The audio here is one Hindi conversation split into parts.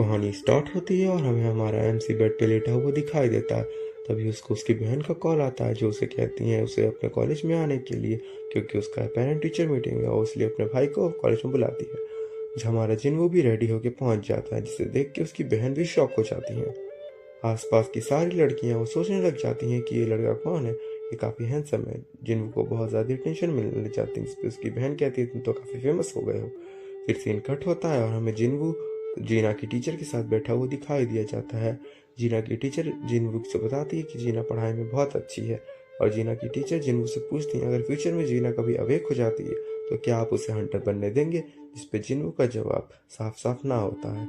कहानी स्टार्ट होती है और हमें हमारा एमसी बेड पे लेटा हुआ दिखाई देता है। तभी उसको उसकी बहन का कॉल आता है जो उसे कहती है उसे अपने कॉलेज में आने के लिए, क्योंकि उसका पेरेंट टीचर मीटिंग है और इसलिए अपने भाई को कॉलेज में बुलाती है। जब हमारा जिन्वो भी रेडी होकर पहुंच जाता है, जिसे देख के उसकी बहन भी शॉक हो जाती है। आसपास की सारी लड़कियां वो सोचने लग जाती हैं कि ये लड़का कौन है, ये काफ़ी हैंडसम है। जिन्वो को बहुत ज़्यादा टेंशन मिलने लग जाती है, जिस पे उसकी बहन कहती है तुम तो काफ़ी फेमस हो गए हो। फिर सीन कट होता है और हमें जिन्वो जीना की टीचर के साथ बैठा हुआ दिखाई दिया जाता है। जीना की टीचर जिन्वो से बताती है कि जीना पढ़ाई में बहुत अच्छी है, और जीना की टीचर जिन्वो से पूछती है अगर फ्यूचर में जीना कभी अवेक हो जाती है तो क्या आप उसे हंटर बनने देंगे, जिस पे जिन्वो का जवाब साफ साफ ना होता है।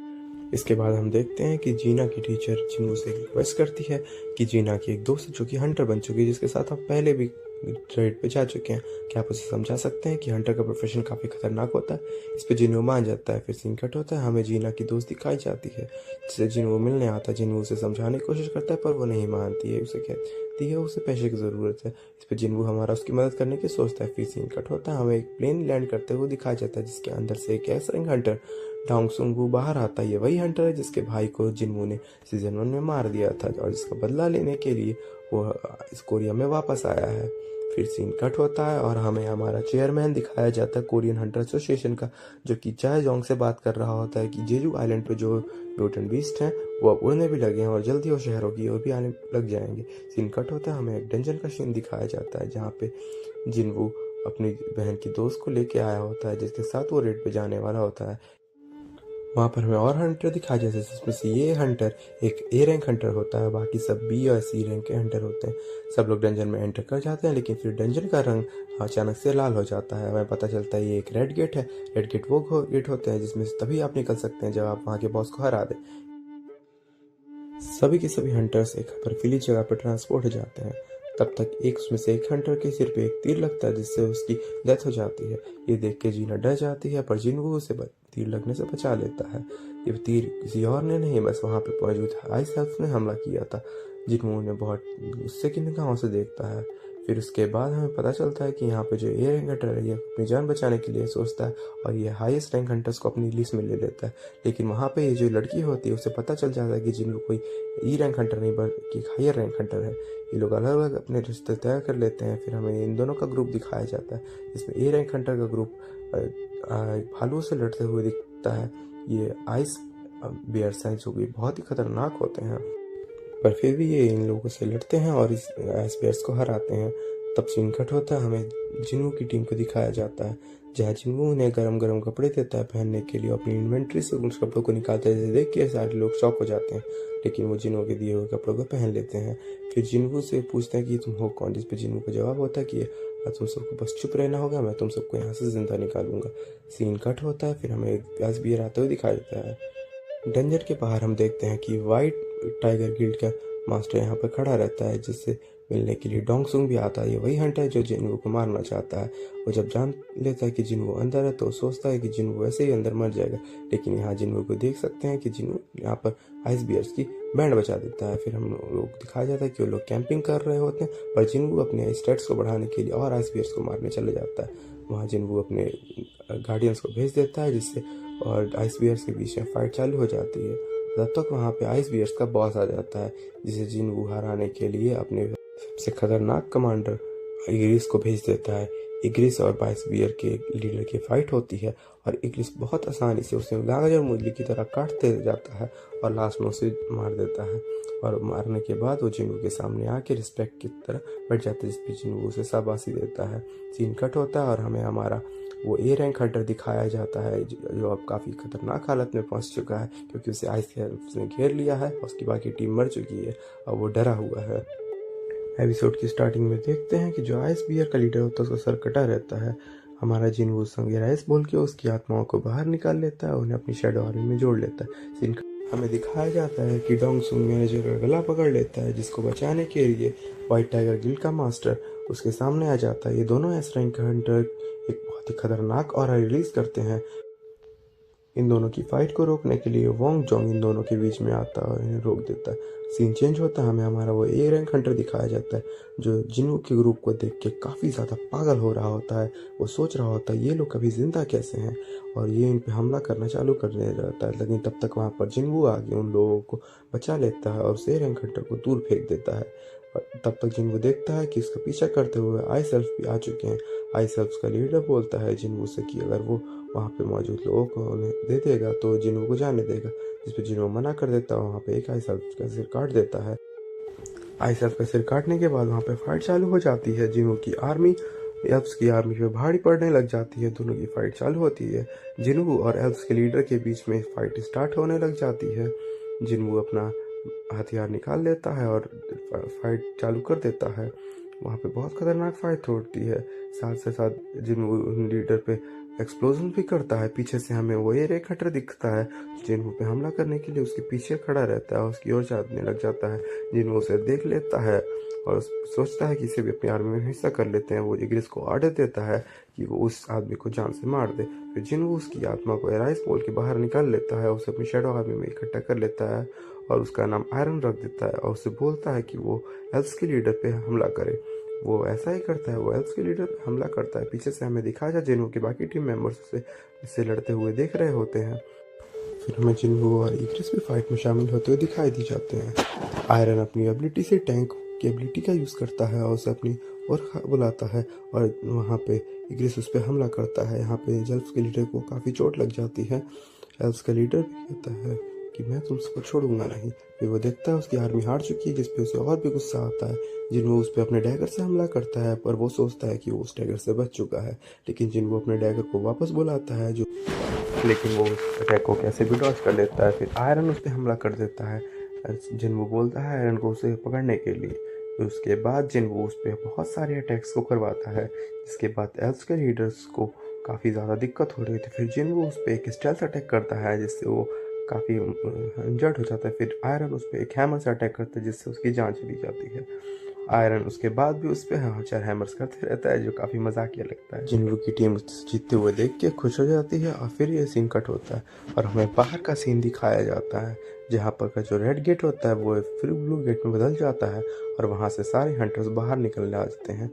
इसके बाद हम देखते हैं कि जीना की टीचर जिन्वो से रिक्वेस्ट करती है कि जीना की एक दोस्त जो कि हंटर बन चुकी है, जिसके साथ हम पहले भी ट्रेड पे जा चुके हैं, क्या आप उसे समझा सकते हैं कि हंटर का प्रोफेशन काफ़ी खतरनाक होता है। इस पे जिन्वो मान जाता है। फिर सीन कट होता है, हमें जीना की दोस्त दिखाई जाती है जिसे जिन्वो मिलने आता है। जिन्वो उसे समझाने की कोशिश करता है पर वो नहीं मानती है, उसे कहती है उसे पैसे की ज़रूरत है। इस पे जिन्वो हमारा उसकी मदद करने की सोचता है। फिर सीन कट होता है, हमें एक प्लेन लैंड करते हुए दिखाया जाता है जिसके अंदर से एक एस रैंक हंटर डोंग सुंगू बाहर आता है। ये वही हंटर है जिसके भाई को जिन्वो ने सीजन 1 में मार दिया था और जिसका बदला लेने के लिए वो इस कोरिया में वापस आया है। फिर सीन कट होता है और हमें हमारा चेयरमैन दिखाया जाता है कोरियन हंटर एसोसिएशन का, जो कि चाय जोंग से बात कर रहा होता है कि जेजू आइलैंड पे जो म्यूटेंट बीस्ट हैं वो अब उड़ने भी लगे हैं और जल्दी वो शहरों की ओर भी आने लग जाएंगे। सीन कट होता है, हमें एक डंजन का सीन दिखाया जाता है जहाँ पे जिन्वो अपनी बहन की दोस्त को लेके आया होता है जिसके साथ वो रेड पे जाने वाला होता है। वहाँ पर हमें और हंटर दिखाया जाता है जिसमें से ये हंटर एक ए रैंक हंटर होता है, बाकी सब बी और सी रैंक के हंटर होते हैं। सब लोग डंजन में एंटर कर जाते हैं, लेकिन फिर डंजन का रंग अचानक से लाल हो जाता है। हमें पता चलता है ये एक रेड गेट है। रेड गेट वो गेट होते हैं जिसमें से तभी आप निकल सकते हैं जब आप वहाँ के बॉस को हरा दें। सभी के सभी हंटर्स एक बर्फीली जगह पर ट्रांसपोर्ट हो जाते हैं। तब तक एक उसमें से एक हंटर के सिर पे एक तीर लगता है जिससे उसकी डेथ हो जाती है। ये देख के जीना डर जाती है पर जिन्वो उसे तीर लगने से बचा लेता है। ये तीर किसी और ने नहीं, बस वहां पे मौजूद आइस एल्फ ने हमला किया था। जिन्वो उन्हें बहुत गुस्से की निगाहों से देखता है। फिर उसके बाद हमें पता चलता है कि यहाँ पे जो ए रैंक हंटर है ये अपनी जान बचाने के लिए सोचता है और ये हाईएस्ट रैंक हंटर्स को अपनी लिस्ट में ले लेता है। लेकिन वहाँ पे ये जो लड़की होती है उसे पता चल जाता है कि जिन्वो कोई ई रैंक हंटर नहीं बल्कि हायर रैंक हंटर है। ये लोग अलग अलग अपने रिश्ते तय कर लेते हैं। फिर हमें इन दोनों का ग्रुप दिखाया जाता है जिसमें ए रैंक हंटर का ग्रुप भालू से लड़ते हुए दिखता है। ये आइस बियर्स हैं जो कि बहुत ही खतरनाक होते हैं, पर फिर भी ये इन लोगों से लड़ते हैं और इस आइस बियर्स को हराते हैं। तब सीन कट होता है, हमें जिन्वो की टीम को दिखाया जाता है जहाँ जिन्वो उन्हें गरम गरम कपड़े देता है पहनने के लिए। अपनी इन्वेंट्री से उन कपड़ों को निकालता है जिसे देख के सारे लोग शॉक हो जाते हैं, लेकिन वो जिन्वो के दिए हुए कपड़ों को पहन लेते हैं। फिर जिन्वो से पूछते हैं कि तुम हो कौन, जिस पे जिन्वो का जवाब होता है कि तुम सबको बस चुप रहना होगा, मैं तुम सबको यहाँ से जिंदा निकालूंगा। सीन कट होता है, फिर हमें गैस बियर आते हुए दिखाई देता है। डंजन के बाहर हम देखते हैं कि वाइट टाइगर गिल्ड का मास्टर यहाँ पर खड़ा रहता है जिससे मिलने के लिए डोंग सुंग भी आता है। ये वही हंटर है जो जिन्वो को मारना चाहता है। वो जब जान लेता है कि जिन्वो अंदर है तो सोचता है कि जिन्वो वैसे ही अंदर मर जाएगा, लेकिन यहाँ जिन्वो को देख सकते हैं कि जिन्वो यहाँ पर आइस बियर्स की बैंड बचा देता है। फिर हम लोग दिखाया जाता है कि वो लोग कैंपिंग कर रहे होते हैं, पर जिन्वो अपने स्टेट्स को बढ़ाने के लिए और आइस बियर्स को मारने चले जाता है। वहाँ जिन्वो अपने गार्डियंस को भेज देता है जिससे और आइस बियर्स के बीच में फाइट चालू हो जाती है। तब तक वहाँ पे आइस बियर्स का बॉस आ जाता है जिसे जिन्वो हराने के लिए अपने सबसे खतरनाक कमांडर इग्रिस को भेज देता है। इग्रिस और आइस बियर के लीडर की फाइट होती है और इग्रिस बहुत आसानी से उसे गाजर मूली की तरह काटते जाता है और लास्ट में उसे मार देता है। और मारने के बाद वो जिन्वो के सामने आके रिस्पेक्ट की तरह बैठ जाता है, जिसपे जिन्वो उसे शाबाशी देता है। सीन कट होता है और हमें हमारा वो ए रैंक हंटर दिखाया जाता है जो अब काफ़ी खतरनाक हालत में पहुंच चुका है क्योंकि उसे आइस ने घेर लिया है और उसकी बाकी टीम मर चुकी है और वो डरा हुआ है। एपिसोड की स्टार्टिंग में देखते हैं कि जो आइस बियर का लीडर होता है उसका सर कटा रहता है। हमारा जिन्वो संगे राइस बोल के उसकी आत्माओं को बाहर निकाल लेता है और उन्हें अपनी शैडो आर्मी में जोड़ लेता है। सीन हमें दिखाया जाता है कि डोंग सुंग मैनेजर का गला पकड़ लेता है जिसको बचाने के लिए व्हाइट टाइगर गिल्ड का मास्टर उसके सामने आ जाता है। ये दोनों एस रैंक हंटर एक बहुत ही खतरनाक ऑरा रिलीज करते हैं इन दोनों की फाइट को रोकने के लिए वोंग जोंग इन दोनों के बीच में आता है और इन्हें रोक देता है। सीन चेंज होता है, हमें हमारा वो ए रैंक हंटर दिखाया जाता है जो जिन्हों के ग्रुप को देख के काफ़ी ज़्यादा पागल हो रहा होता है। वो सोच रहा होता है ये लोग कभी जिंदा कैसे हैं, और ये इन पे हमला करना चालू करने रहता है। लेकिन तब तक वहाँ पर जिनवू आके उन लोगों को बचा लेता है और उस ए रैंक हंटर को दूर फेंक देता है। और तब तक जिनवू देखता है कि उसका पीछा करते हुए आई सेल्फ भी आ चुके हैं। आई सेल्फ का लीडर बोलता है जिनवू से कि अगर वो वहाँ पे मौजूद लोगों को उन्हें दे देगा तो जिन्हों को जाने देगा, जिस पे जिन्हों मना कर देता है। वहाँ पे एक आई सेल्फ का सिर काट देता है। आई सेल्फ का सिर काटने के बाद वहाँ पे फाइट चालू हो जाती है। जिन्हों की आर्मी एल्फ्स की आर्मी पे भारी पड़ने लग जाती है। दोनों की फाइट चालू होती है। जिन्हू और एल्फ्स के लीडर के बीच में फाइट स्टार्ट होने लग जाती है। जिन्हू अपना हथियार निकाल लेता है और फाइट चालू कर देता है। वहाँ पे बहुत खतरनाक फाइट होती है। साथ से साथ जिन्हू लीडर पे एक्सप्लोजन भी करता है। पीछे से हमें वो एक हटर दिखता है जिन्हू पे हमला करने के लिए उसके पीछे खड़ा रहता है और उसकी ओर जाने लग जाता है। जिन्हू उसे देख लेता है और सोचता है कि इसे भी अपनी आर्मी में हिस्सा कर लेते हैं। वो इग्रिस को ऑर्डर देता है कि वो उस आदमी को जान से मार दे। फिर जिन्हू उसकी आत्मा को एराइस पोल के बाहर निकाल लेता है, उसे अपनी शैडो आर्मी में इकट्ठा कर लेता है और उसका नाम आयरन रख देता है और उसे बोलता है कि वो एल्फ्स के लीडर पे हमला करे। वो ऐसा ही करता है, वो एल्फ्स के लीडर पे हमला करता है। पीछे से हमें दिखाया जाए जिन्हों के बाकी टीम मेंबर्स इससे लड़ते हुए देख रहे होते हैं। फिर हमें जिन्हू और इग्रिस भी फाइट में शामिल होते हुए दिखाई दी जाते हैं। आयरन अपनी एबिलिटी से टैंक की एबिलिटी का यूज़ करता है और उसे अपनी ओर बुलाता है और वहाँ पे इग्रिस उस पर हमला करता है। यहाँ पे एल्फ्स के लीडर को काफ़ी चोट लग जाती है। एल्फ्स का लीडर भी कहता है कि मैं तुमको छोड़ूंगा नहीं। फिर वो देखता है उसकी आर्मी हार चुकी है, जिसपे उसे और भी गुस्सा आता है। जिन्हों उस पर अपने डैगर से हमला करता है, पर वो सोचता है कि वो उस डैगर से बच चुका है। लेकिन जिन्हों अपने डैगर को वापस बुलाता है लेकिन वो उस अटैक को कैसे भी डॉज कर लेता है। फिर आयरन उस पर हमला कर देता है। जिन्हों बोलता है आयरन को उसे पकड़ने के लिए। फिर उसके बाद जिन्हों उस पर बहुत सारे अटैक्स को करवाता है, जिसके बाद एल्फ्स के लीडर्स को काफ़ी ज़्यादा दिक्कत हो रही थी। फिर जिन्हों उस पर एक स्टेल्थ अटैक करता है जिससे वो काफ़ी इंजर्ड हो जाता है। फिर आयरन उस पर एक हैमर से अटैक करता है जिससे उसकी जान चली जाती है। आयरन उसके बाद भी उस पर 4 हैमर्स करते रहता है जो काफ़ी मजाकिया लगता है। जिन्हों की टीम जीतते हुए देख के खुश हो जाती है और फिर ये सीन कट होता है और हमें बाहर का सीन दिखाया जाता है जहाँ पर का जो रेड गेट होता है वो फिर ब्लू गेट में बदल जाता है और वहाँ से सारे हंटर्स बाहर निकलने आ जाते हैं।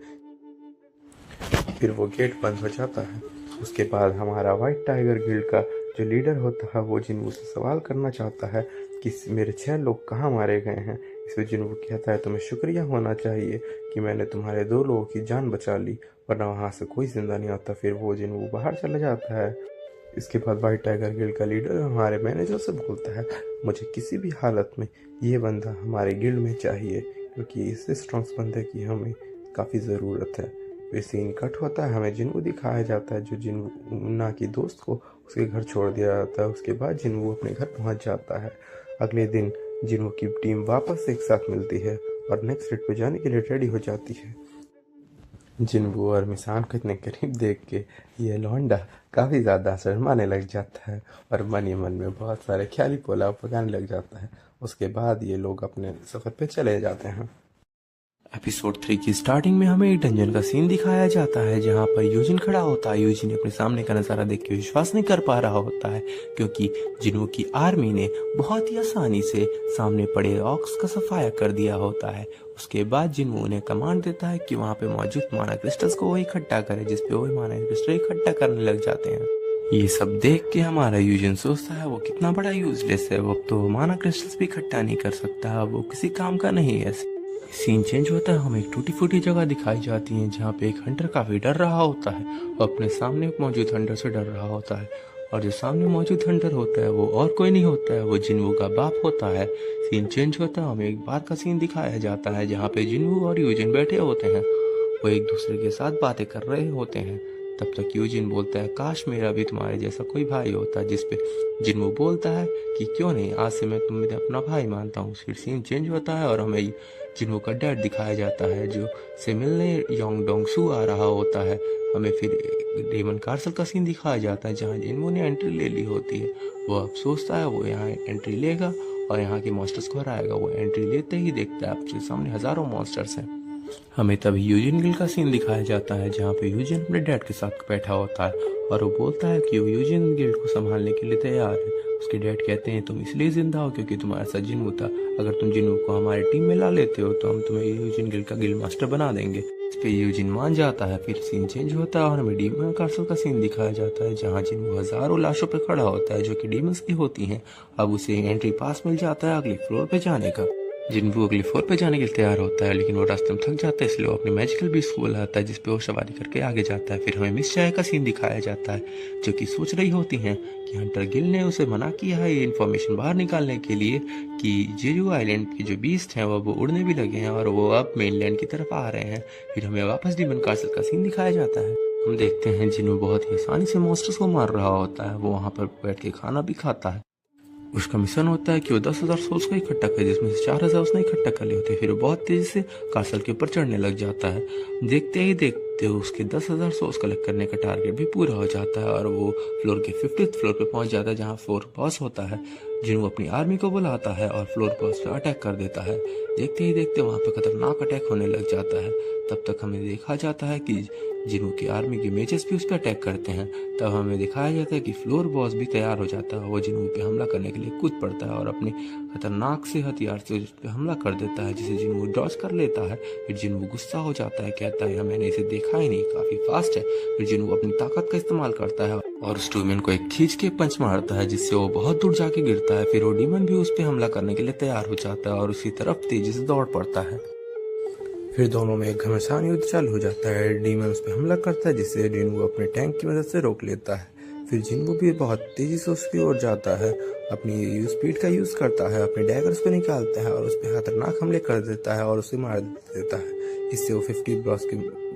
फिर वो गेट बंद हो जाता है। उसके बाद हमारा वाइट टाइगर गिल्ड का जो लीडर होता है वो जिन्हों से सवाल करना चाहता है कि मेरे 6 लोग कहाँ मारे गए हैं। इसमें जिन्हों कहता है तुम्हें शुक्रिया होना चाहिए कि मैंने तुम्हारे 2 लोगों की जान बचा ली, वरना वहाँ से कोई जिंदा नहीं आता। फिर वो जिन्हों बाहर चला जाता है। इसके बाद वाइट टाइगर गिल्ड का लीडर हमारे मैनेजर से बोलता है मुझे किसी भी हालत में ये बंदा हमारे गिल्ड में चाहिए, क्योंकि इस स्ट्रॉन्ग बंदे की हमें काफ़ी ज़रूरत है। फिर सीन कट होता है, हमें जिन्हों दिखाया जाता है जो जिन्हों की दोस्त को उसके घर छोड़ दिया जाता है। उसके बाद जिन्हों अपने घर पहुंच जाता है। अगले दिन जिन्हों की टीम वापस एक साथ मिलती है और नेक्स्ट रेड पे जाने के लिए रेडी हो जाती है। जिन्हों और मिसान को इतने करीब देख के ये लौंडा काफ़ी ज़्यादा शर्माने लग जाता है और मन ही मन में बहुत सारे ख्याली पोलाव पकाने लग जाता है। उसके बाद ये लोग अपने सफ़र पे चले जाते हैं। एपिसोड 3 की स्टार्टिंग में हमें एक डंजन का सीन दिखाया जाता है जहाँ पर यूजिन खड़ा होता है। यूजिन अपने सामने का नज़ारा देख के विश्वास नहीं कर पा रहा होता है, क्योंकि जिन्हों की आर्मी ने बहुत ही आसानी से सामने पड़े रॉक्स का सफाया कर दिया होता है। उसके बाद जिन्हों उन्हें कमांड देता है कि वहाँ पे मौजूद माना क्रिस्टल्स को वो इकट्ठा करे, जिसपे वो माना क्रिस्टल इकट्ठा करने लग जाते हैं। ये सब देख के हमारा यूजिन सोचता है वो कितना बड़ा यूजलेस है, वो अब तो माना क्रिस्टल्स भी इकट्ठा नहीं कर सकता, वो किसी काम का नहीं है। सीन चेंज होता है, हमें एक टूटी फूटी जगह दिखाई जाती है जहाँ पे एक हंटर काफी डर रहा होता है और अपने सामने मौजूद हंटर से डर रहा होता है। और जो सामने मौजूद हंटर होता है वो और कोई नहीं होता है, वो जिन्हों का बाप होता है। सीन चेंज होता है, हमें एक बार का सीन दिखाया जाता है जहाँ पे जिन्हों और यूजिन बैठे होते हैं, वो एक दूसरे के साथ बातें कर रहे होते हैं। तब तक यूजिन बोलता है काश मेरा भी तुम्हारे जैसा कोई भाई होता, जिसपे जिन्हों बोलता है कि क्यों नहीं, आज से मैं तुम्हें अपना भाई मानता हूँ। फिर सीन चेंज होता है और हमें जिन्हों का डैड दिखाया जाता है जो से मिलने योंग डोंग सू आ रहा होता है। हमें फिर डेमन कार्सल का सीन दिखाया जाता है जहाँ जिन्हों ने एंट्री ले ली होती है। वो अब सोचता है वो यहाँ एंट्री लेगा और यहाँ के मॉन्स्टर्स को हराएगा। वो एंट्री लेते ही देखता है आपके सामने हजारों मॉन्स्टर्स हैं। हमें तभी यूजिन गिल का सीन दिखाया जाता है जहाँ पे यूजिन अपने डैड के साथ बैठा होता है और वो बोलता है कि वो यूजिन गिल को संभालने के लिए तैयार है। उसके डैड कहते हैं तुम इसलिए जिंदा हो क्योंकि तुम्हारा सा जिन्नू था, अगर तुम जिन्नू को हमारी टीम में ला लेते हो तो हम तुम्हें यूजिन गिल का गिल मास्टर बना देंगे। इस पे यूजिन मान जाता है। फिर सीन चेंज होता है और हमें डीमन कासल का सीन दिखाया जाता है जहाँ जिन्नू हजारों लाशों पे खड़ा होता है जो कि डीमंस की होती हैं। अब उसे एंट्री पास मिल जाता है अगले फ्लोर पे जाने का। जिन्नू अगले फ्लोर पे जाने के लिए तैयार होता है लेकिन वो रास्ते में थक जाता है, इसलिए वो अपनी मैजिकल बीस्ट को बुलाता है जिसपे वो सवारी करके आगे जाता है। फिर हमें मिस चाय का सीन दिखाया जाता है जो कि सोच रही होती हैं कि हंटर गिल ने उसे मना किया है ये इन्फॉर्मेशन बाहर निकालने के लिए कि जेजू आइलैंड के जो बीस्ट हैं वो उड़ने भी लगे हैं और वो अब मेनलैंड की तरफ आ रहे हैं। फिर हमें वापस डीमन कासल का सीन दिखाया जाता है। हम देखते हैं जिन्नू बहुत ही आसानी से मॉन्स्टर्स को मार रहा होता है। वो वहाँ पर बैठ के खाना भी खाता है। उसका मिशन होता है कि वो 10,000 सोल्स को इकट्ठा करे जिसमें से 4,000 उसने इकट्ठा कर लिए होते हैं। फिर वो बहुत तेजी से कासल के ऊपर चढ़ने लग जाता है। देखते ही देखते उसके 10,000 सोल्स कलेक्ट करने का टारगेट भी पूरा हो जाता है और वो फ्लोर के 50th फ्लोर पे पहुंच जाता है जहां फ्लोर बॉस होता है। जिन्हों अपनी आर्मी को बुलाता है और फ्लोर बॉस पे अटैक कर देता है। देखते ही देखते वहां पे खतरनाक अटैक होने लग जाता है। तब तक हमें देखा जाता है कि जिन्हों की आर्मी के मेजर्स भी उस पर अटैक करते हैं। तब हमें दिखाया जाता है कि फ्लोर बॉस भी तैयार हो जाता है। वो जिन्हों पे हमला करने के लिए कूद पड़ता है और अपने खतरनाक से हथियार से उस पर हमला कर देता है जिसे जिन्हों डॉज कर लेता है। फिर जिन्हों गुस्सा हो जाता है, कहता है मैंने इसे देखा ही नहीं, काफी फास्ट है। फिर जिन्हों अपनी ताकत का इस्तेमाल करता है और उस डीमन को एक खींच के पंच मारता है जिससे वो बहुत दूर जाके गिरता है। फिर वो डीमन भी उस पर हमला करने के लिए तैयार हो जाता है और उसी तरफ तेजी से दौड़ पड़ता है। फिर दोनों में एक घमासान युद्ध चालू हो जाता है। डीमन उस पर हमला करता है जिससे जिन्नू अपने टैंक की मदद से रोक लेता है। फिर जिन्नू भी बहुत तेजी से उसकी ओर जाता है, अपनी स्पीड का यूज करता है, अपने डैगर उस पर निकालता है और उस पर खतरनाक हमले कर देता है और उसे मार देता है। इससे वो 50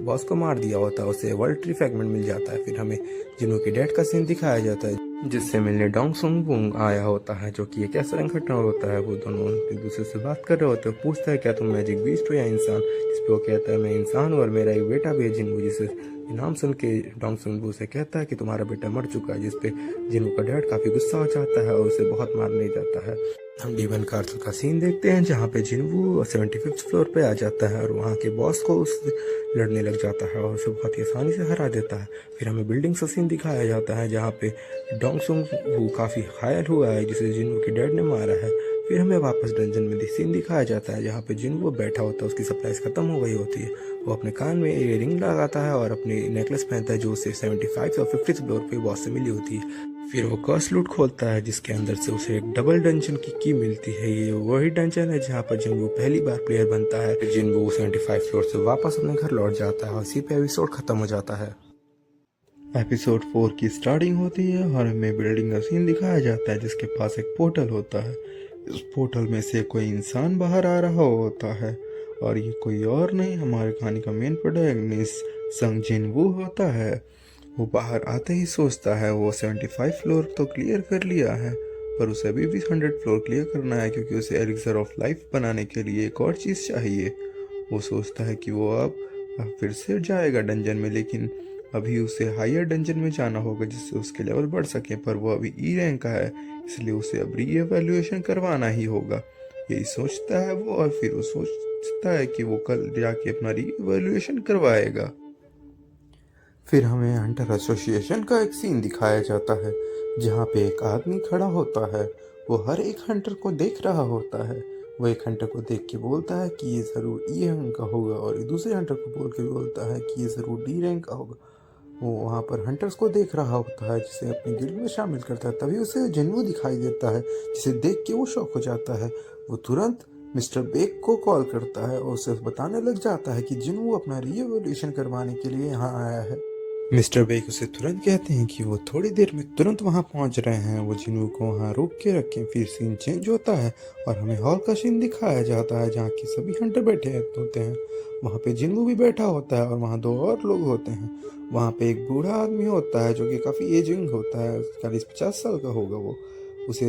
बॉस को मार दिया होता है, उसे वर्ल्ड ट्री फ्रैगमेंट मिल जाता है। फिर हमें जिन्नू के डेड का सीन दिखाया जाता है जिससे मिलने डोंग सुंग वुंग आया होता है जो कि एक ऐसा संगठन होता है। वो दोनों एक दूसरे से बात कर रहे होते हैं। पूछता है क्या तुम मैजिक बीस्ट हो या इंसान, जिसपे वो कहता है मैं इंसान हूँ और मेरा एक बेटा भी है जिन्नू। जिसे नाम सुन के डोंग सुंग वू से कहता है कि तुम्हारा बेटा मर चुका है, जिसपे जिन्नू का डैड काफी गुस्सा हो जाता है और उसे बहुत मारने जाता है। हम डीमन कासल का सीन देखते हैं जहाँ पे जिन्नू 75th फ्लोर पे आ जाता है और वहाँ के बॉस को उससे लड़ने लग जाता है और उसे बहुत ही आसानी से हरा देता है। फिर हमें बिल्डिंग का सीन दिखाया जाता है जहाँ पे डोंग सुंग वू काफी घायल हुआ है जिसे जिन्नू के डैड ने मारा है। फिर हमें वापस डंजन में सीन दिखाया जाता है जहाँ पे जिन्नू बैठा होता है, उसकी सप्लाईज खत्म हो गई होती है। वो अपने कान में इयररिंग लगाता है और अपनी नेकलेस पहनता है जो उसे 75 और 50th फ्लोर पे बॉस से मिली होती है। फिर वो कर्स लूट खोलता है जिसके अंदर से उसे एक डबल डंजन की मिलती है। ये वही डंजन है जहाँ पर जिन्नू पहली बार प्लेयर बनता है। फिर जिन्नू 75 फ्लोर से वापस अपने घर लौट जाता है और इसी पे एपिसोड खत्म हो जाता है। एपिसोड 4 की स्टार्टिंग होती है और हमें बिल्डिंग का सीन दिखाया जाता है जिसके पास एक पोर्टल होता है। इस पोर्टल में से कोई इंसान बाहर आ रहा होता है और ये कोई और नहीं, हमारे कहानी का मेन प्रोटैगनिस्ट संग जिन वू होता है। वो बाहर आते ही सोचता है वो 75 फ्लोर तो क्लियर कर लिया है पर उसे अभी भी 100 फ्लोर क्लियर करना है क्योंकि उसे एलिक्सर ऑफ लाइफ बनाने के लिए एक और चीज़ चाहिए। वो सोचता है कि वो अब फिर से जाएगा डंजन में, लेकिन अभी उसे हायर डंजन में जाना होगा जिससे उसके लेवल बढ़ सके, पर वो अभी ई रैंक का है इसलिए उसे अब रीएवैल्यूएशन करवाना ही होगा। यही सोचता है वो और फिर वो सोचता है कि वो कल जाके अपना रीएवैल्यूएशन करवाएगा। फिर हमें हंटर एसोसिएशन का एक सीन दिखाया जाता है जहाँ पे एक आदमी खड़ा होता है। वो हर एक हंटर को देख रहा होता है। वो एक हंटर को देख के बोलता है कि ये ज़रूर ई रैंक का होगा और दूसरे हंटर को बोल के बोलता है कि ये ज़रूर डी रैंक का होगा। वो वहाँ पर हंटर्स को देख रहा होता है जिसे अपनी गिल्ड में शामिल करता है। तभी उसे जिन्नू दिखाई देता है जिसे देख के वो शॉक हो जाता है। वो तुरंत मिस्टर बेक को कॉल करता है और उसे बताने लग जाता है कि जिन्नू अपना रीएवोल्यूशन करवाने के लिए यहाँ आया है। मिस्टर बेक उसे तुरंत कहते हैं कि वो थोड़ी देर में तुरंत वहाँ पहुँच रहे हैं। वो जिन्नू को वहाँ रोक के रखें। फिर सीन चेंज होता है और हमें हॉल का सीन दिखाया जाता है जहाँ की सभी हंटर बैठे होते हैं। वहाँ पे जिन्नू भी बैठा होता है और वहाँ दो और लोग होते हैं। वहाँ पे एक बूढ़ा आदमी होता है जो कि काफ़ी एजिंग होता है, 40-50 साल का होगा वो। उसे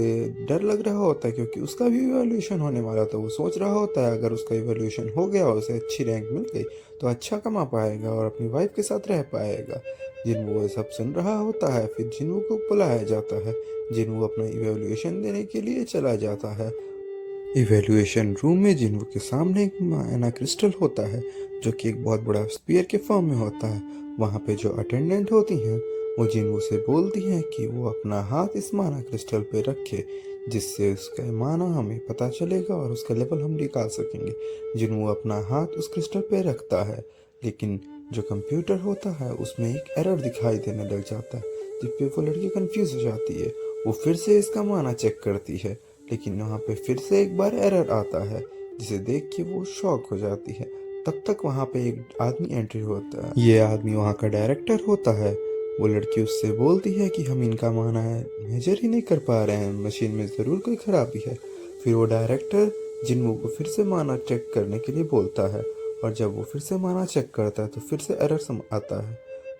डर लग रहा होता है क्योंकि उसका भी इवैल्यूएशन होने वाला था। वो सोच रहा होता है अगर उसका इवैल्यूएशन हो गया और उसे अच्छी रैंक मिल गई तो अच्छा कमा पाएगा और अपनी वाइफ के साथ रह पाएगा। जिन्नू वो सब सुन रहा होता है। फिर जिन्नू को बुलाया जाता है। जिन्नू अपना इवैल्यूएशन देने के लिए चला जाता है। इवैल्यूएशन रूम में जिन्वू के सामने एक माना क्रिस्टल होता है जो कि एक बहुत बड़ा स्पीयर के फॉर्म में होता है। वहाँ पे जो अटेंडेंट होती हैं वो जिन्वू से बोलती हैं कि वो अपना हाथ इस माना क्रिस्टल पे रखे, जिससे उसका माना हमें पता चलेगा और उसका लेवल हम निकाल सकेंगे। जिन्वू अपना हाथ उस क्रिस्टल पे रखता है, लेकिन जो कंप्यूटर होता है उसमें एक एरर दिखाई देने लग जाता है, जिस पे वो लड़की कंफ्यूज हो जाती है। वो फिर से इसका माना चेक करती है, लेकिन वहाँ पे फिर से एक बार एरर आता है, जिसे देख के वो शॉक हो जाती है। तब तक वहाँ पे एक आदमी एंट्री होता है। ये आदमी वहाँ का डायरेक्टर होता है। वो लड़की उससे बोलती है कि हम इनका माना है मेजर ही नहीं कर पा रहे हैं, मशीन में ज़रूर कोई खराबी है। फिर वो डायरेक्टर जिन्वू को फिर से माना चेक करने के लिए बोलता है, और जब वो फिर से माना चेक करता है तो फिर से एरर आता है।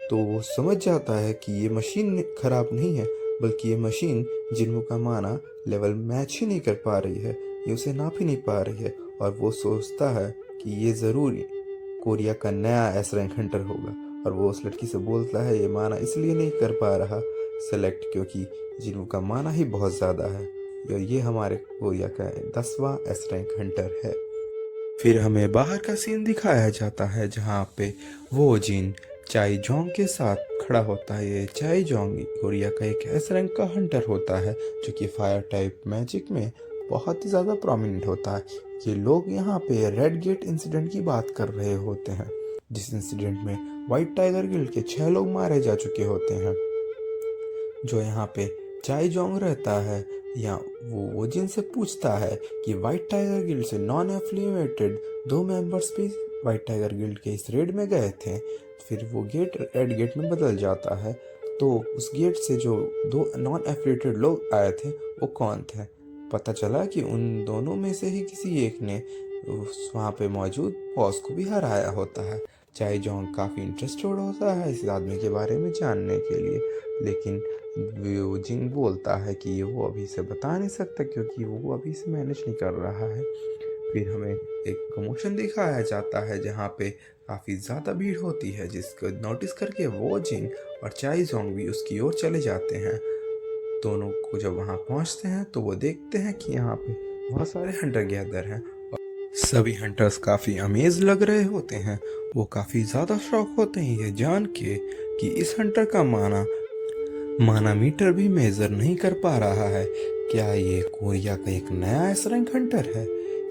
तो वो समझ जाता है कि ये मशीन खराब नहीं है, बल्कि ये मशीन जिन्वू का माना लेवल मैच ही नहीं कर पा रही है, ये उसे नाप ही नहीं पा रही है। और वो सोचता है कि ये ज़रूर कोरिया का नया एस रैंक हंटर होगा, और वो उस लड़की से बोलता है ये माना इसलिए नहीं कर पा रहा सेलेक्ट क्योंकि जिन्वू का माना ही बहुत ज़्यादा है, और ये हमारे कोरिया का 10वां एस रैंक हंटर है। फिर हमें बाहर का सीन दिखाया जाता है जहाँ पे वो जिन चाई जोंग के साथ खड़ा होता है। ये चाई जोंग कोरिया का एक एस रैंक का हंटर होता है जो कि फायर टाइप मैजिक में बहुत ही ज़्यादा प्रोमिनेंट होता है। ये लोग यहाँ पे रेड गेट इंसिडेंट की बात कर रहे होते हैं, जिस इंसिडेंट में व्हाइट टाइगर गिल्ड के 6 लोग मारे जा चुके होते हैं। जो यहाँ पे चाई जोंग रहता है या वो जिनसे पूछता है कि व्हाइट टाइगर गिल्ड से नॉन एफिलिएटेड 2 मेंबर्स भी व्हाइट टाइगर गिल्ड के इस रेड में गए थे। फिर वो गेट रेड गेट में बदल जाता है, तो उस गेट से जो 2 नॉन एफिलिएटेड लोग आए थे वो कौन थे। पता चला कि उन दोनों में से ही किसी एक ने वहाँ पे मौजूद बॉस को भी हराया होता है। चाई जोंग काफ़ी इंटरेस्टेड होता है इस आदमी के बारे में जानने के लिए, लेकिन वो जिन बोलता है कि वो अभी से बता नहीं सकता क्योंकि वो अभी से मैनेज नहीं कर रहा है। फिर हमें एक कमोशन दिखाया जाता है जहाँ पे काफ़ी ज़्यादा भीड़ होती है, जिसको नोटिस करके वो जिन और चाई जोंग भी उसकी ओर चले जाते हैं। दोनों को जब वहाँ पहुँचते हैं तो वो देखते हैं कि यहाँ पे बहुत सारे हंटर गैदर हैं। सभी हंटर्स काफ़ी अमेज लग रहे होते हैं। वो काफ़ी ज़्यादा शौक होते हैं ये जान के कि इस हंटर का माना मीटर भी मेजर नहीं कर पा रहा है। क्या ये कोरिया का एक नया एस रैंक हंटर है?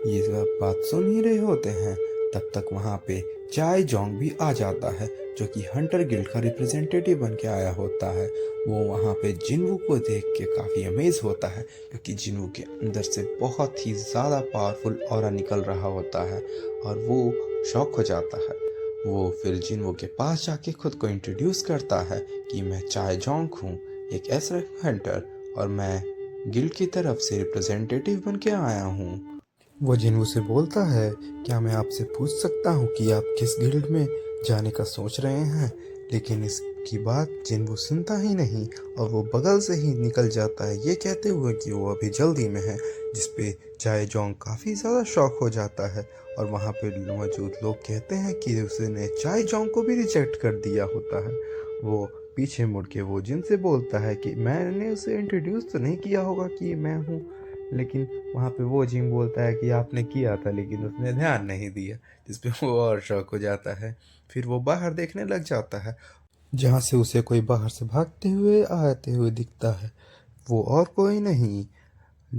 ये सब बात सुन ही रहे होते हैं। तब तक वहाँ पे चाई जोंग भी आ जाता है जो कि हंटर गिल्ड का रिप्रेजेंटेटिव बन के आया होता है। वो वहाँ पे जिन्वू को देख के काफ़ी अमेज होता है क्योंकि जिन्वू के अंदर से बहुत ही ज़्यादा पावरफुल ऑरा निकल रहा होता है, और वो शॉक हो जाता है। वो फिर जिन्वू के पास जाके खुद को इंट्रोड्यूस करता है कि मैं चाई जोंग हूँ, एक एस रैंक हंटर, और मैं गिल्ड की तरफ से रिप्रेजेंटेटिव बन के आया हूँ। वो जिन्वू से बोलता है क्या मैं आपसे पूछ सकता हूँ कि आप किस गिल्ड में जाने का सोच रहे हैं, लेकिन इसकी बात जिन्वू सुनता ही नहीं और वो बगल से ही निकल जाता है ये कहते हुए कि वो अभी जल्दी में है, जिसपे चाई जोंग काफ़ी ज़्यादा शॉक हो जाता है। और वहाँ पे मौजूद लोग कहते हैं कि उसने चाई जोंग को भी रिजेक्ट कर दिया होता है। वो पीछे मुड़ के वो जिनसे बोलता है कि मैंने उसे इंट्रोड्यूस तो नहीं किया होगा कि मैं हूँ, लेकिन वहाँ पे वो जिम बोलता है कि आपने किया था लेकिन उसने ध्यान नहीं दिया, जिसपे वो और शौक हो जाता है। फिर वो बाहर देखने लग जाता है जहाँ से उसे कोई बाहर से भागते हुए आते हुए दिखता है। वो और कोई नहीं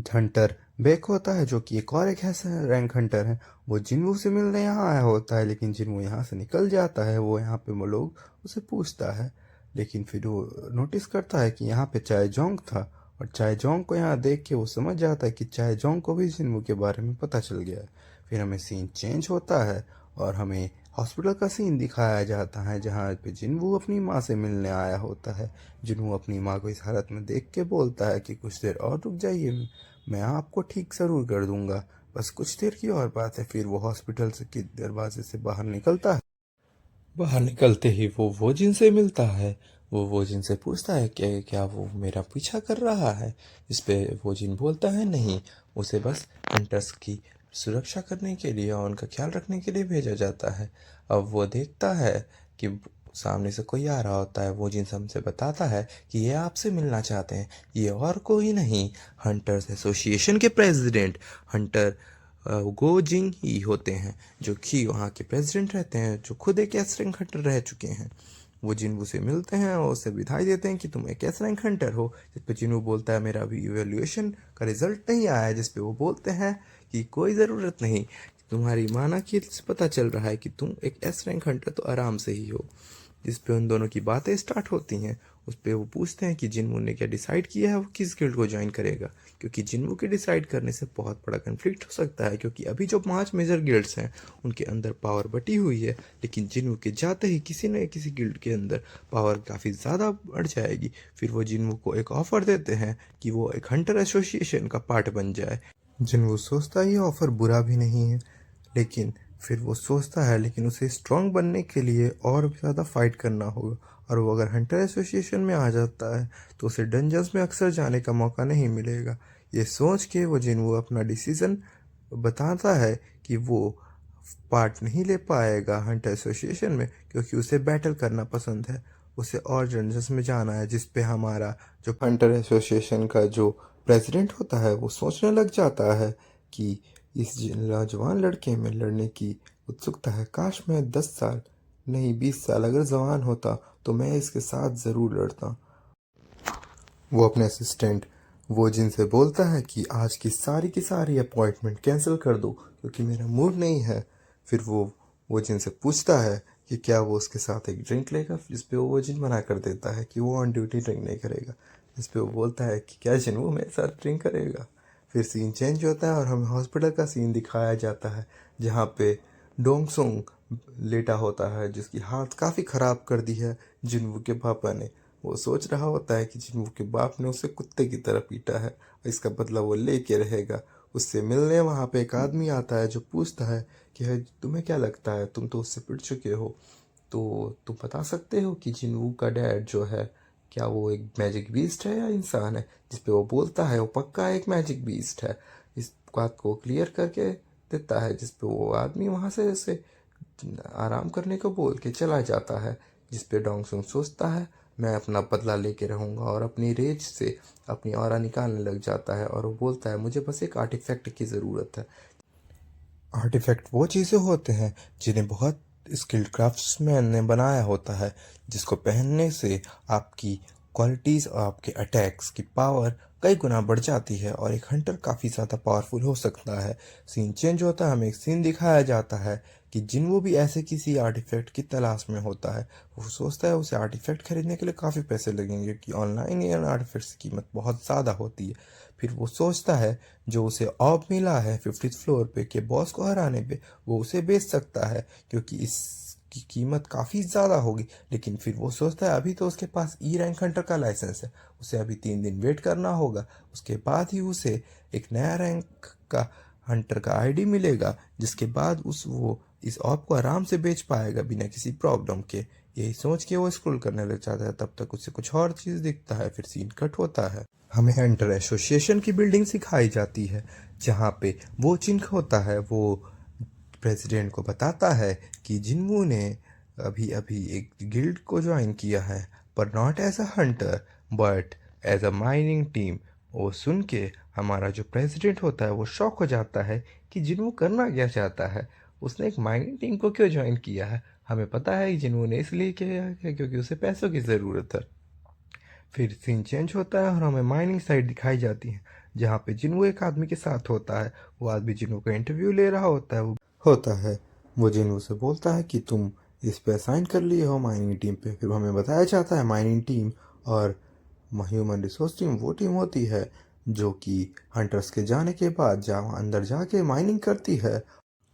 हंटर बेक होता है जो कि एक और एक ऐसा रैंक हंटर है। वो जिन्वू से मिलने यहाँ आया होता है, लेकिन जिन्वू यहाँ से निकल जाता है। वो यहाँ पे वो लोग उसे पूछता है, लेकिन फिर वो नोटिस करता है कि यहाँ पे चाय जोंग था, और चाय जोंग को यहाँ देख के वो समझ जाता है कि चाय जोंग को भी जिन्वू के बारे में पता चल गया है। फिर हमें सीन चेंज होता है और हमें हॉस्पिटल का सीन दिखाया जाता है जहाँ पे जिन्वू अपनी माँ से मिलने आया होता है। जिन्वू अपनी माँ को इस हालत में देख के बोलता है कि कुछ देर और रुक जाइए, मैं आपको ठीक ज़रूर कर दूंगा, बस कुछ देर की और बात है। फिर वो हॉस्पिटल से के दरवाजे से बाहर निकलता है। बाहर निकलते ही वो जिनसे मिलता है। वो जिनसे पूछता है कि क्या वो मेरा पीछा कर रहा है, इस पे वो जिन बोलता है नहीं, उसे बस हंटर्स की सुरक्षा करने के लिए और उनका ख्याल रखने के लिए भेजा जाता है। अब वो देखता है कि सामने से कोई आ रहा होता है। वो जिन्स हमसे बताता है कि ये आपसे मिलना चाहते हैं। ये और कोई नहीं, हंटर्स एसोसिएशन के प्रेसिडेंट हंटर गो जिंग ही होते हैं, जो कि वहाँ के प्रेसिडेंट रहते हैं, जो खुद एक एस रैंक हंटर रह चुके हैं। वो जिन्वू से मिलते हैं और उसे बधाई देते हैं कि तुम एक एस रैंक हंटर हो। जिस पे जिन्वू बोलता है मेरा अभी इवेल्युएशन का रिजल्ट नहीं आया है। जिस पे वो बोलते हैं कि कोई ज़रूरत नहीं, तुम्हारी माना कि पता चल रहा है कि तुम एक एस रैंक हंटर तो आराम से ही हो। जिस पे उन दोनों की बातें स्टार्ट होती हैं। उस पे वो पूछते हैं कि जिन्वू ने क्या डिसाइड किया है वो किस गिल्ड को ज्वाइन करेगा, क्योंकि जिन्वू के डिसाइड करने से बहुत बड़ा कन्फ्लिक्ट हो सकता है। क्योंकि अभी जो 5 मेजर गिल्ड्स हैं उनके अंदर पावर बटी हुई है, लेकिन जिन्वू के जाते ही किसी न किसी गिल्ड के अंदर पावर काफ़ी ज़्यादा बढ़ जाएगी। फिर वो जिन्वू को एक ऑफ़र देते हैं कि वो एक हंटर एसोसिएशन का पार्ट बन जाए। जिन्वू सोचता है ये ऑफ़र बुरा भी नहीं है, लेकिन फिर वो सोचता है लेकिन उसे स्ट्रांग बनने के लिए और भी ज़्यादा फाइट करना होगा। और वो अगर हंटर एसोसिएशन में आ जाता है तो उसे डंजन्स में अक्सर जाने का मौका नहीं मिलेगा। ये सोच के वो जिन्वू अपना डिसीज़न बताता है कि वो पार्ट नहीं ले पाएगा हंटर एसोसिएशन में, क्योंकि उसे बैटल करना पसंद है। उसे और डंजन्स में जाना है। जिस पे हमारा जो हंटर एसोसिएशन का जो प्रेसिडेंट होता है वो सोचने लग जाता है कि इस नौजवान लड़के में लड़ने की उत्सुकता है। काश मैं 10 साल नहीं 20 साल अगर जवान होता तो मैं इसके साथ ज़रूर लड़ता। वो अपने असिस्टेंट वो जिनसे बोलता है कि आज की सारी अपॉइंटमेंट कैंसिल कर दो, क्योंकि मेरा मूड नहीं है। फिर वो जिनसे पूछता है कि क्या वो उसके साथ एक ड्रिंक लेगा, जिस पे वो जिन मना कर देता है कि वो ऑन ड्यूटी ड्रिंक नहीं करेगा। जिस पे वो बोलता है कि क्या जिन वो मेरे साथ ड्रिंक करेगा। फिर सीन चेंज होता है और हमें हॉस्पिटल का सीन दिखाया जाता है, जहाँ पे डोंगसुंग लेटा होता है, जिसकी हालत काफ़ी ख़राब कर दी है जिन्वू के पापा ने। वो सोच रहा होता है कि जिन्वू के बाप ने उसे कुत्ते की तरह पीटा है, इसका बदला वो लेके रहेगा। उससे मिलने वहाँ पे एक आदमी आता है जो पूछता है कि है तुम्हें क्या लगता है, तुम तो उससे पिट चुके हो, तो तुम बता सकते हो कि जिन्वू का डैड जो है क्या वो एक मैजिक बीस्ट है या इंसान है। जिस पे वो बोलता है वो पक्का एक मैजिक बीस्ट है। इस बात को क्लियर करके देता है। जिस पे वो आदमी वहाँ से उसे आराम करने को बोल के चला जाता है। जिस पे डोंगसुंग सोचता है मैं अपना बदला लेके रहूँगा और अपनी रेज से अपनी ऑरा निकालने लग जाता है। और वो बोलता है मुझे बस एक आर्टिफैक्ट की ज़रूरत है। आर्टिफैक्ट वो चीज़ें होते हैं जिन्हें बहुत स्किल्ड क्राफ्ट्समैन ने बनाया होता है, जिसको पहनने से आपकी क्वालिटीज़ और आपके अटैक्स की पावर कई गुना बढ़ जाती है और एक हंटर काफ़ी ज़्यादा पावरफुल हो सकता है। सीन चेंज होता है, हमें एक सीन दिखाया जाता है कि जिन्वू भी ऐसे किसी आर्टिफैक्ट की तलाश में होता है। वो सोचता है उसे आर्टिफैक्ट खरीदने के लिए काफ़ी पैसे लगेंगे, क्योंकि ऑनलाइन ये आर्टिफैक्ट्स की कीमत बहुत ज़्यादा होती है। फिर वो सोचता है जो उसे ऑब मिला है 50th फ्लोर पे के बॉस को हराने पे, वो उसे बेच सकता है, क्योंकि इसकी कीमत काफ़ी ज़्यादा होगी। लेकिन फिर वो सोचता है अभी तो उसके पास ई रैंक हंटर का लाइसेंस है, उसे अभी 3 दिन वेट करना होगा। उसके बाद ही उसे एक नया रैंक का हंटर का आईडी मिलेगा, जिसके बाद वो इस ऑप को आराम से बेच पाएगा बिना किसी प्रॉब्लम के। यही सोच के वो स्क्रॉल करने लग जाता है। तब तक उसे कुछ और चीज़ दिखता है। फिर सीन कट होता है। हमें हंटर एसोसिएशन की बिल्डिंग सिखाई जाती है, जहाँ पे वो चिंक होता है। वो प्रेसिडेंट को बताता है कि जिन्वू ने अभी अभी एक गिल्ड को ज्वाइन किया है, पर not as a hunter but as a mining team. वो सुन के हमारा जो प्रेसिडेंट होता है वो शॉक हो जाता है कि जिन्वू करना क्या चाहता है। उसने एक माइनिंग टीम को क्यों ज्वाइन किया है। हमें पता है कि जिन्वू ने इसलिए किया है क्योंकि उसे पैसों की ज़रूरत है। फिर सीन चेंज होता है और हमें माइनिंग साइट दिखाई जाती है, जहाँ पे जिन्वू एक आदमी के साथ होता है। वो आदमी जिन्वू का इंटरव्यू ले रहा होता है। वो जिन्वू से बोलता है कि तुम इस पे साइन कर लिए हो माइनिंग टीम पे। फिर हमें बताया जाता है माइनिंग टीम और ह्यूमन रिसोर्स टीम वो टीम होती है जो कि हंटर्स के जाने के बाद जहाँ अंदर जाके माइनिंग करती है,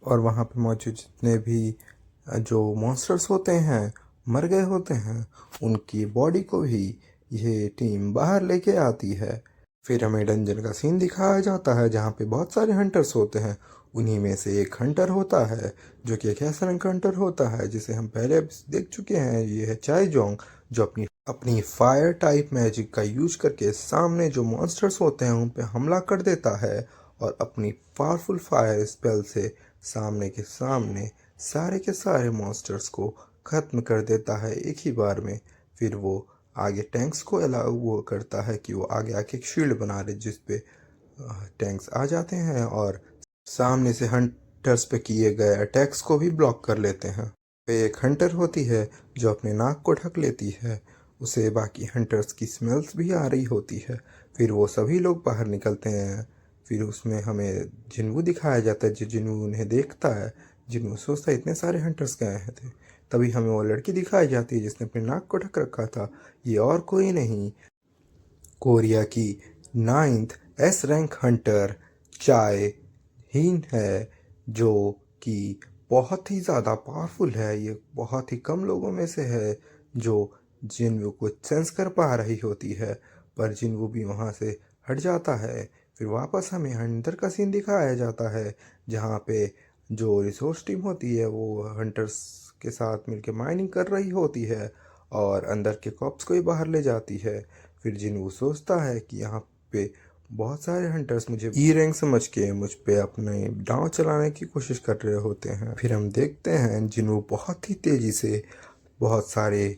और वहाँ पे मौजूद जितने भी जो मॉन्स्टर्स होते हैं मर गए होते हैं उनकी बॉडी को भी ये टीम बाहर लेके आती है। फिर हमें डंजन का सीन दिखाया जाता है, जहाँ पे बहुत सारे हंटर्स होते हैं। उन्हीं में से एक हंटर होता है जो कि एक ऐसा रंग हंटर होता है जिसे हम पहले देख चुके हैं। ये है चाइजोंग, जो अपनी अपनी फायर टाइप मैजिक का यूज करके सामने जो मॉन्स्टर्स होते हैं उन पे हमला कर देता है, और अपनी पावरफुल फायर स्पेल से सामने के सामने सारे के सारे मॉन्स्टर्स को ख़त्म कर देता है एक ही बार में। फिर वो आगे टैंक्स को अलाउ वो करता है कि वो आगे आके एक शील्ड बना ले जिस पे टैंक्स आ जाते हैं और सामने से हंटर्स पे किए गए अटैक्स को भी ब्लॉक कर लेते हैं। पे एक हंटर होती है जो अपने नाक को ढक लेती है, उसे बाकी हंटर्स की स्मेल्स भी आ रही होती है। फिर वो सभी लोग बाहर निकलते हैं। फिर उसमें हमें जिन्वू दिखाया जाता है, जो जिन्वू उन्हें देखता है। जिन्वू सोचता है इतने सारे हंटर्स गए हैं थे। तभी हमें वो लड़की दिखाई जाती है जिसने अपने नाक को ढक रखा था। ये और कोई नहीं, कोरिया की 9th एस रैंक हंटर चाय हीन है, जो कि बहुत ही ज़्यादा पावरफुल है। ये बहुत ही कम लोगों में से है जो जिन्वू को सेंस कर पा रही होती है, पर जिन्वू भी वहाँ से हट जाता है। फिर वापस हमें अंदर का सीन दिखाया जाता है जहाँ पे जो रिसोर्स टीम होती है वो हंटर्स के साथ मिलकर माइनिंग कर रही होती है और अंदर के कॉप्स को ही बाहर ले जाती है। फिर जिन्वू सोचता है कि यहाँ पे बहुत सारे हंटर्स मुझे ई रैंक समझ के मुझ पे अपने दांव चलाने की कोशिश कर रहे होते हैं। फिर हम देखते हैं जिन्वू बहुत ही तेज़ी से बहुत सारे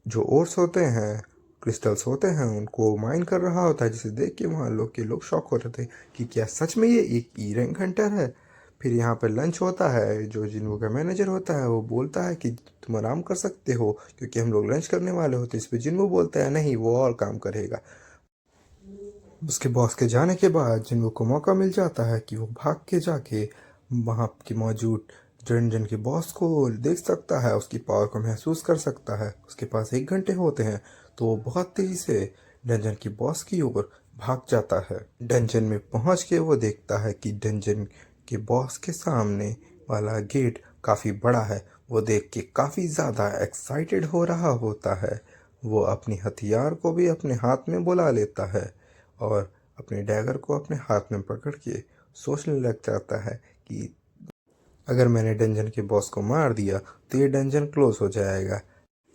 जो ओर्स होते हैं, क्रिस्टल्स होते हैं, उनको माइन कर रहा होता है, जिसे देख के वहाँ लोग के लोग शॉक हो रहे थे कि क्या सच में ये एक ई रैंक हंटर है। फिर यहाँ पर लंच होता है। जो जिन्वू का मैनेजर होता है वो बोलता है कि तुम आराम कर सकते हो क्योंकि हम लोग लंच करने वाले होते। इस पर जिन्वू बोलता है नहीं, वो और काम करेगा। उसके बॉस के जाने के बाद जिन्वू को मौका मिल जाता है कि वो भाग के जाके वहाँ के मौजूद डंजन के बॉस को देख सकता है, उसकी पावर को महसूस कर सकता है। उसके पास 1 घंटे होते हैं तो वो बहुत तेज़ी से डंजन की बॉस की ओर भाग जाता है। डंजन में पहुँच के वो देखता है कि डंजन के बॉस के सामने वाला गेट काफ़ी बड़ा है। वो देख के काफ़ी ज़्यादा एक्साइटेड हो रहा होता है। वो अपनी हथियार को भी अपने हाथ में बुला लेता है और अपने डैगर को अपने हाथ में पकड़ के सोचने लग जाता है कि अगर मैंने डंजन के बॉस को मार दिया तो ये डंजन क्लोज हो जाएगा।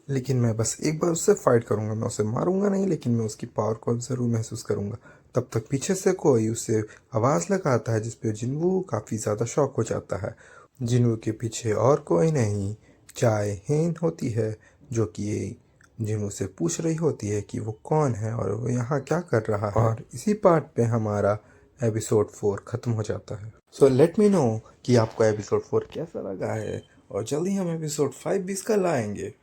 लेकिन मैं बस एक बार उससे फाइट करूंगा, मैं उसे मारूंगा नहीं, लेकिन मैं उसकी पावर को ज़रूर महसूस करूंगा। तब तक पीछे से कोई उसे आवाज़ लगाता है जिस पे जिन्वू काफ़ी ज़्यादा शॉक हो जाता है। जिन्वू के पीछे और कोई नहीं, चाय हेन होती है, जो कि जिन्वू से पूछ रही होती है कि वो कौन है और वो यहाँ क्या कर रहा है। और इसी पार्ट पे हमारा एपिसोड 4 ख़त्म हो जाता है। सो लेट मी नो कि आपको एपिसोड 4 कैसा लगा है और जल्दी हम एपिसोड 5 भी इसका लाएंगे।